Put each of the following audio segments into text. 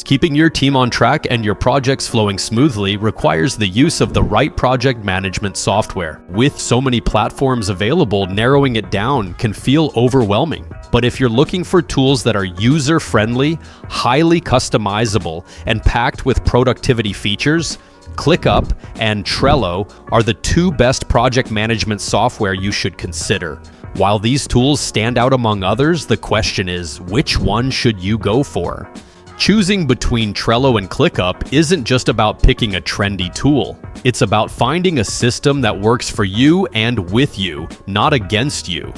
Keeping your team on track and your projects flowing smoothly requires the use of the right project management software. With so many platforms available, narrowing it down can feel overwhelming. But if you're looking for tools that are user-friendly, highly customizable, and packed with productivity features, ClickUp and Trello are the two best project management software you should consider. While these tools stand out among others, the question is, which one should you go for? Choosing between Trello and ClickUp isn't just about picking a trendy tool. It's about finding a system that works for you and with you, not against you.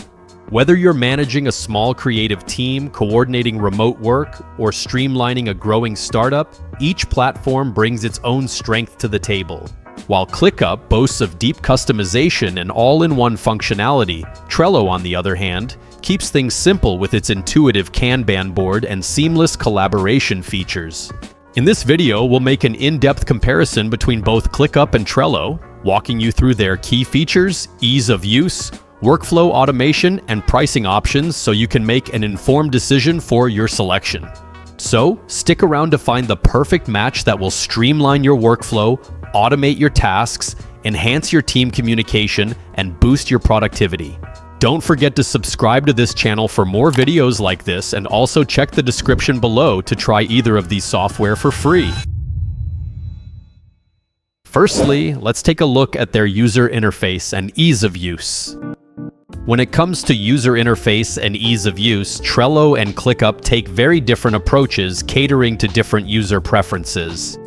Whether you're managing a small creative team, coordinating remote work, or streamlining a growing startup, each platform brings its own strength to the table. While ClickUp boasts of deep customization and all-in-one functionality, Trello, on the other hand, keeps things simple with its intuitive Kanban board and seamless collaboration features. In this video, we'll make an in-depth comparison between both ClickUp and Trello, walking you through their key features, ease of use, workflow automation, and pricing options so you can make an informed decision for your selection. So, stick around to find the perfect match that will streamline your workflow, automate your tasks, enhance your team communication, and boost your productivity. Don't forget to subscribe to this channel for more videos like this, and also check the description below to try either of these software for free. Firstly, let's take a look at their user interface and ease of use. When it comes to user interface and ease of use, Trello and ClickUp take very different approaches, catering to different user preferences.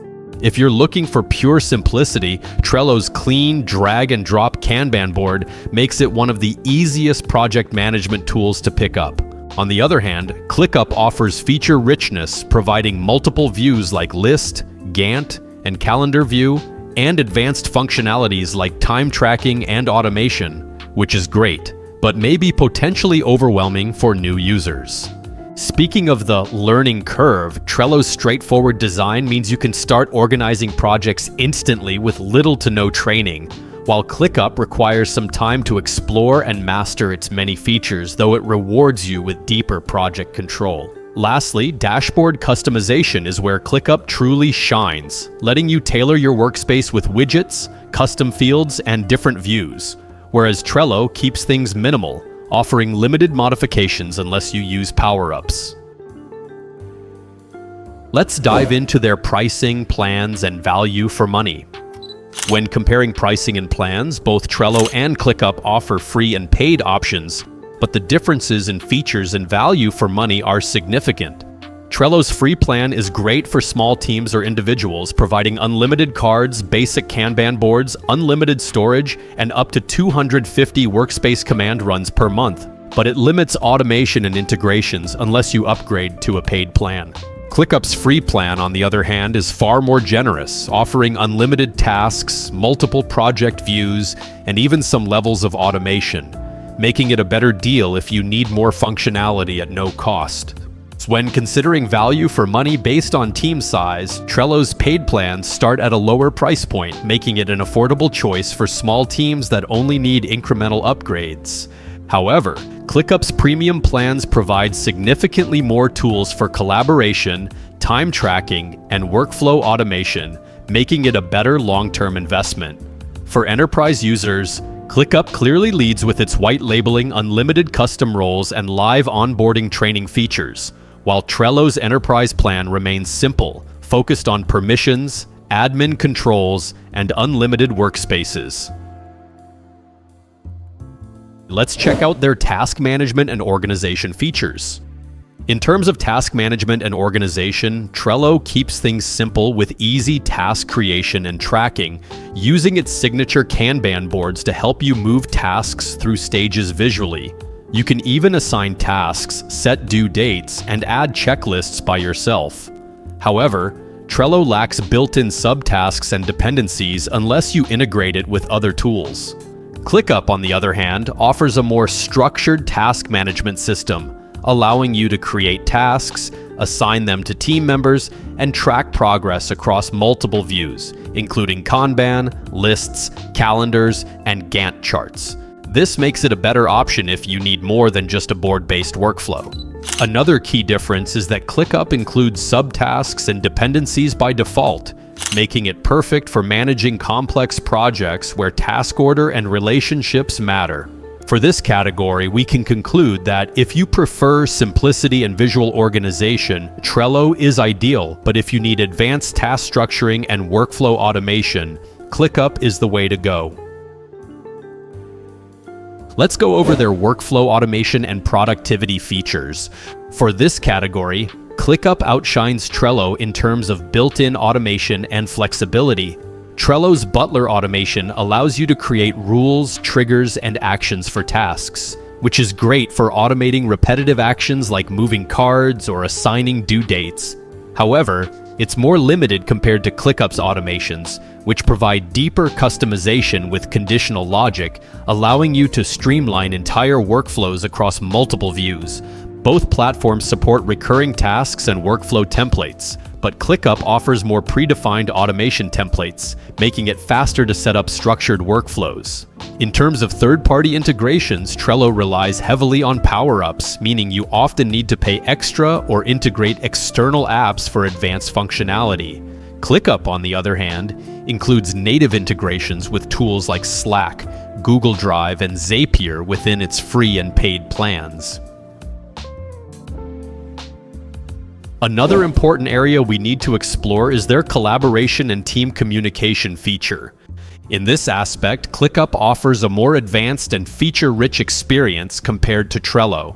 If you're looking for pure simplicity, Trello's clean drag-and-drop Kanban board makes it one of the easiest project management tools to pick up. On the other hand, ClickUp offers feature richness, providing multiple views like List, Gantt, and Calendar View, and advanced functionalities like time tracking and automation, which is great, but may be potentially overwhelming for new users. Speaking of the learning curve, Trello's straightforward design means you can start organizing projects instantly with little to no training, while ClickUp requires some time to explore and master its many features, though it rewards you with deeper project control. Lastly, dashboard customization is where ClickUp truly shines, letting you tailor your workspace with widgets, custom fields, and different views, whereas Trello keeps things minimal, offering limited modifications unless you use power-ups. Let's dive into their pricing, plans, and value for money. When comparing pricing and plans, both Trello and ClickUp offer free and paid options, but the differences in features and value for money are significant. Trello's free plan is great for small teams or individuals, providing unlimited cards, basic Kanban boards, unlimited storage, and up to 250 workspace command runs per month, but it limits automation and integrations unless you upgrade to a paid plan. ClickUp's free plan, on the other hand, is far more generous, offering unlimited tasks, multiple project views, and even some levels of automation, making it a better deal if you need more functionality at no cost. When considering value for money based on team size, Trello's paid plans start at a lower price point, making it an affordable choice for small teams that only need incremental upgrades. However, ClickUp's premium plans provide significantly more tools for collaboration, time tracking, and workflow automation, making it a better long-term investment. For enterprise users, ClickUp clearly leads with its white labeling, unlimited custom roles, and live onboarding training features, while Trello's enterprise plan remains simple, focused on permissions, admin controls, and unlimited workspaces. Let's check out their task management and organization features. In terms of task management and organization, Trello keeps things simple with easy task creation and tracking, using its signature Kanban boards to help you move tasks through stages visually. You can even assign tasks, set due dates, and add checklists by yourself. However, Trello lacks built-in subtasks and dependencies unless you integrate it with other tools. ClickUp, on the other hand, offers a more structured task management system, allowing you to create tasks, assign them to team members, and track progress across multiple views, including Kanban, lists, calendars, and Gantt charts. This makes it a better option if you need more than just a board-based workflow. Another key difference is that ClickUp includes subtasks and dependencies by default, making it perfect for managing complex projects where task order and relationships matter. For this category, we can conclude that if you prefer simplicity and visual organization, Trello is ideal, but if you need advanced task structuring and workflow automation, ClickUp is the way to go. Let's go over their workflow automation and productivity features. For this category, ClickUp outshines Trello in terms of built-in automation and flexibility. Trello's Butler automation allows you to create rules, triggers, and actions for tasks, which is great for automating repetitive actions like moving cards or assigning due dates. However, it's more limited compared to ClickUp's automations, which provide deeper customization with conditional logic, allowing you to streamline entire workflows across multiple views. Both platforms support recurring tasks and workflow templates, but ClickUp offers more predefined automation templates, making it faster to set up structured workflows. In terms of third-party integrations, Trello relies heavily on power-ups, meaning you often need to pay extra or integrate external apps for advanced functionality. ClickUp, on the other hand, includes native integrations with tools like Slack, Google Drive, and Zapier within its free and paid plans. Another important area we need to explore is their collaboration and team communication feature. In this aspect, ClickUp offers a more advanced and feature-rich experience compared to Trello.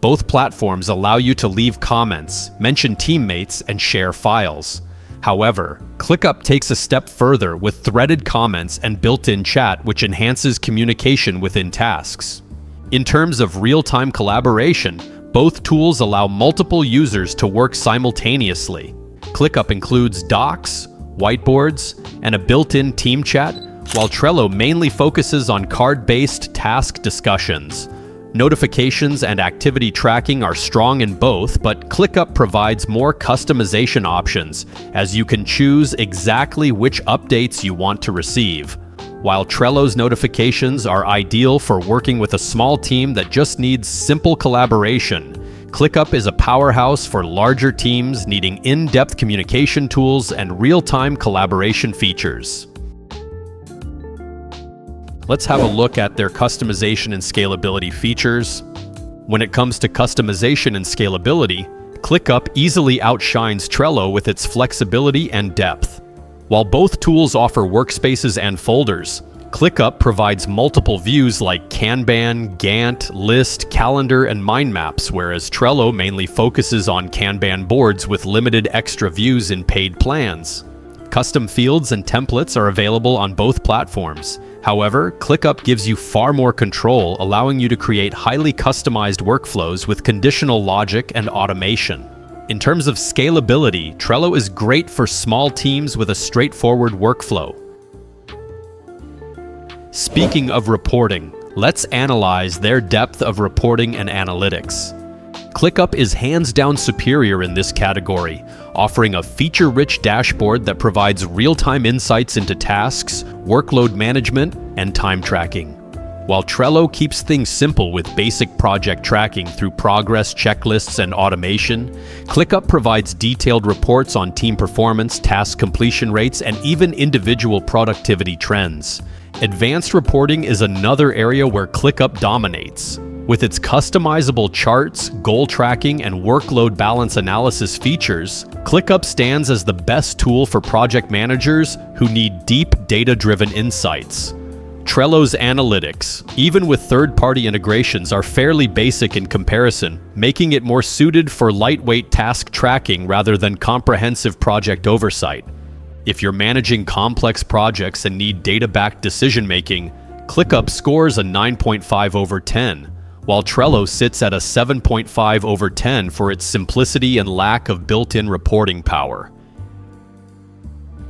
Both platforms allow you to leave comments, mention teammates, and share files. However, ClickUp takes a step further with threaded comments and built-in chat, which enhances communication within tasks. In terms of real-time collaboration, both tools allow multiple users to work simultaneously. ClickUp includes docs, whiteboards, and a built-in team chat, while Trello mainly focuses on card-based task discussions. Notifications and activity tracking are strong in both, but ClickUp provides more customization options, as you can choose exactly which updates you want to receive. While Trello's notifications are ideal for working with a small team that just needs simple collaboration, ClickUp is a powerhouse for larger teams needing in-depth communication tools and real-time collaboration features. Let's have a look at their customization and scalability features. When it comes to customization and scalability, ClickUp easily outshines Trello with its flexibility and depth. While both tools offer workspaces and folders, ClickUp provides multiple views like Kanban, Gantt, List, Calendar, and Mind Maps, whereas Trello mainly focuses on Kanban boards with limited extra views in paid plans. Custom fields and templates are available on both platforms. However, ClickUp gives you far more control, allowing you to create highly customized workflows with conditional logic and automation. In terms of scalability, Trello is great for small teams with a straightforward workflow. Speaking of reporting, let's analyze their depth of reporting and analytics. ClickUp is hands down superior in this category, offering a feature-rich dashboard that provides real-time insights into tasks, workload management, and time tracking. While Trello keeps things simple with basic project tracking through progress checklists and automation, ClickUp provides detailed reports on team performance, task completion rates, and even individual productivity trends. Advanced reporting is another area where ClickUp dominates. With its customizable charts, goal tracking, and workload balance analysis features, ClickUp stands as the best tool for project managers who need deep data-driven insights. Trello's analytics, even with third-party integrations, are fairly basic in comparison, making it more suited for lightweight task tracking rather than comprehensive project oversight. If you're managing complex projects and need data-backed decision-making, ClickUp scores a 9.5 over 10, while Trello sits at a 7.5 over 10 for its simplicity and lack of built-in reporting power.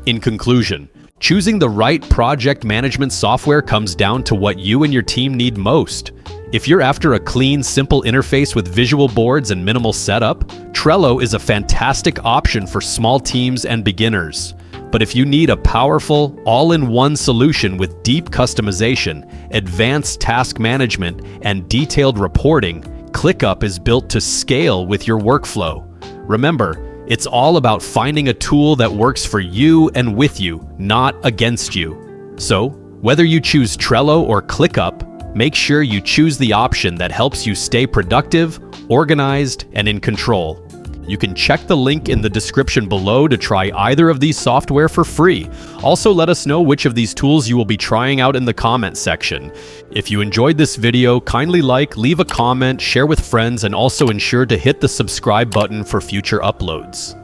In conclusion, choosing the right project management software comes down to what you and your team need most. If you're after a clean, simple interface with visual boards and minimal setup, Trello is a fantastic option for small teams and beginners. But if you need a powerful, all-in-one solution with deep customization advanced task management, and detailed reporting, ClickUp is built to scale with your workflow. Remember, it's all about finding a tool that works for you and with you, not against you. So, whether you choose Trello or ClickUp, make sure you choose the option that helps you stay productive, organized, and in control. You can check the link in the description below to try either of these software for free. Also, let us know which of these tools you will be trying out in the comment section. If you enjoyed this video, kindly leave a comment, share with friends, and also ensure to hit the subscribe button for future uploads.